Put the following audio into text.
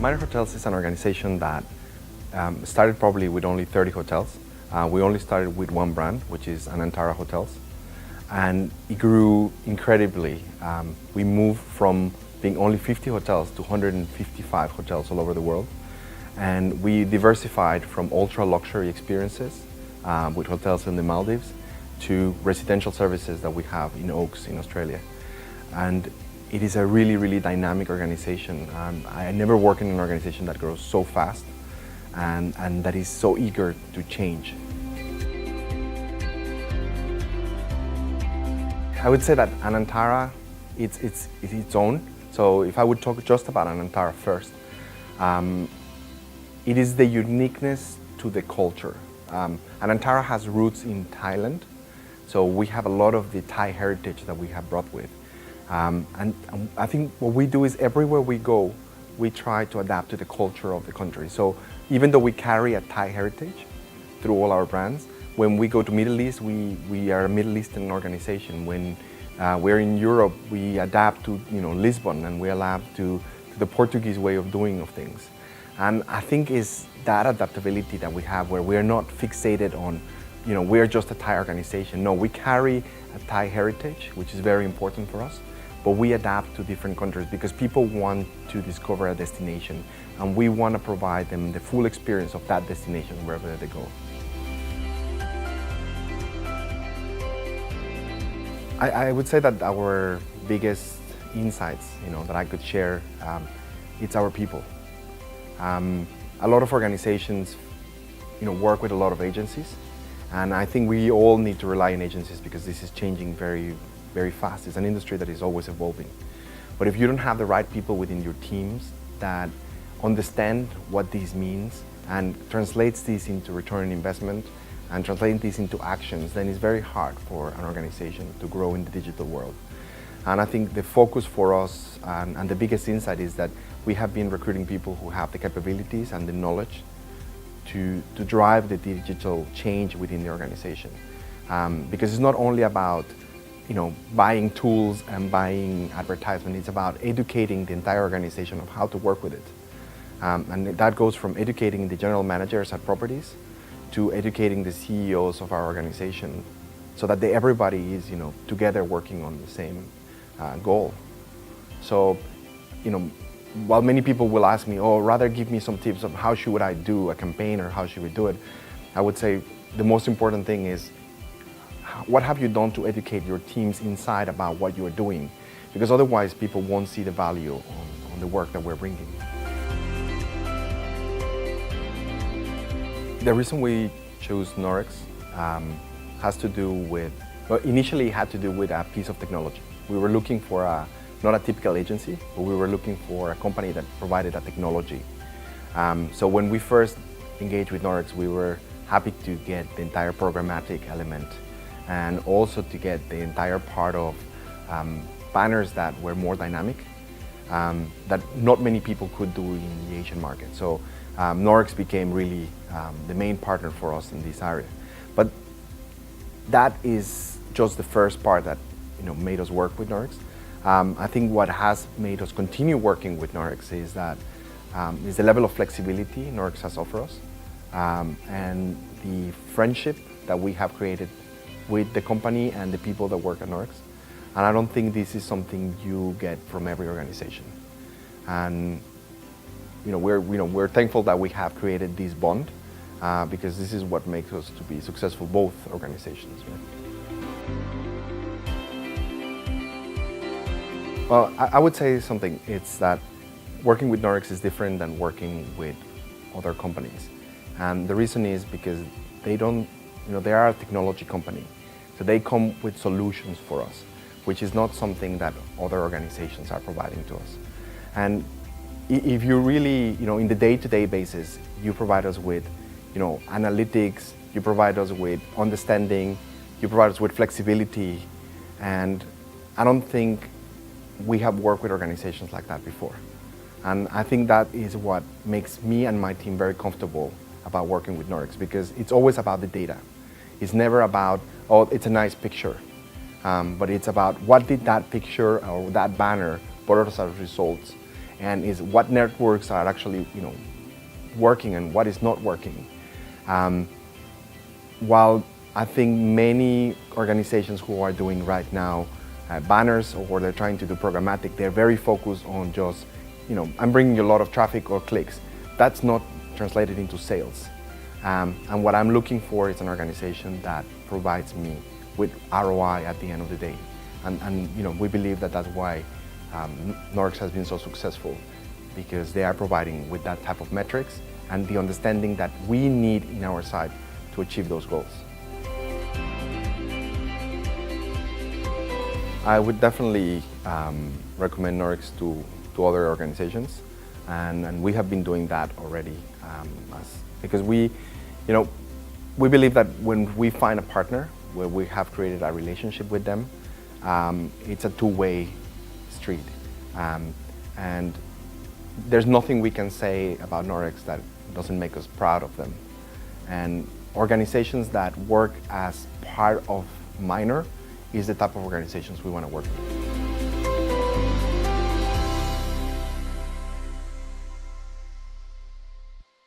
Minor Hotels is an organization that started probably with only 30 hotels. We only started with one brand, which is Anantara Hotels. And it grew incredibly. We moved from being only 50 hotels to 155 hotels all over the world. And we diversified from ultra luxury experiences with hotels in the Maldives to residential services that we have in Oaks in Australia. And it is a really, really dynamic organization. I never worked in an organization that grows so fast and that is so eager to change. I would say that Anantara, it's its own. So if I would talk just about Anantara first, it is the uniqueness to the culture. Anantara has roots in Thailand, so we have a lot of the Thai heritage that we have brought with. And I think what we do is everywhere we go, we try to adapt to the culture of the country. So even though we carry a Thai heritage through all our brands, when we go to Middle East, we are a Middle Eastern organization. When we're in Europe, we adapt to Lisbon, and we adapt to the Portuguese way of doing of things. And I think it's that adaptability that we have, where we're not fixated on, we're just a Thai organization. No, we carry a Thai heritage, which is very important for us, but we adapt to different countries because people want to discover a destination, and we want to provide them the full experience of that destination wherever they go. I would say that our biggest insights, that I could share, it's our people. A lot of organizations, work with a lot of agencies, and I think we all need to rely on agencies because this is changing very, very fast. It's an industry that is always evolving. But if you don't have the right people within your teams that understand what this means and translates this into return on investment and translating this into actions, then it's very hard for an organization to grow in the digital world. And I think the focus for us and the biggest insight is that we have been recruiting people who have the capabilities and the knowledge to drive the digital change within the organization. Because it's not only about buying tools and buying advertisement, it's about educating the entire organization of how to work with it. And that goes from educating the general managers at properties to educating the CEOs of our organization so that everybody is together working on the same goal. So, while many people will ask me, rather give me some tips of how should I do a campaign or how should we do it, I would say the most important thing is what have you done to educate your teams inside about what you're doing? Because otherwise people won't see the value on the work that we're bringing. The reason we chose Norex has to do with, initially it had to do with a piece of technology. We were looking for not a typical agency, but we were looking for a company that provided a technology. So when we first engaged with Norex, we were happy to get the entire programmatic element and also to get the entire part of banners that were more dynamic, that not many people could do in the Asian market. So Norex became really the main partner for us in this area. But that is just the first part that made us work with Norex. I think what has made us continue working with Norex is that is the level of flexibility Norex has offered us and the friendship that we have created with the company and the people that work at Norex. And I don't think this is something you get from every organization. And we're thankful that we have created this bond because this is what makes us to be successful, both organizations. Well, I would say something. It's that working with Norex is different than working with other companies. And the reason is because they are a technology company. So they come with solutions for us, which is not something that other organizations are providing to us. And if you really, in the day-to-day basis, you provide us with, analytics, you provide us with understanding, you provide us with flexibility. And I don't think we have worked with organizations like that before. And I think that is what makes me and my team very comfortable about working with Norex, because it's always about the data. It's never about, it's a nice picture. But it's about what did that picture or that banner brought us as results. and is what networks are actually working and what is not working. While I think many organizations who are doing right now banners or they're trying to do programmatic, they're very focused on just, I'm bringing you a lot of traffic or clicks. That's not translated into sales. And what I'm looking for is an organization that provides me with ROI at the end of the day. And we believe that that's why Norix has been so successful, because they are providing with that type of metrics and the understanding that we need in our side to achieve those goals. I would definitely recommend Norix to other organizations, and we have been doing that already, because we believe that when we find a partner where we have created a relationship with them, it's a two-way street, and there's nothing we can say about Norix that doesn't make us proud of them. And organizations that work as part of Minor is the type of organizations we want to work with.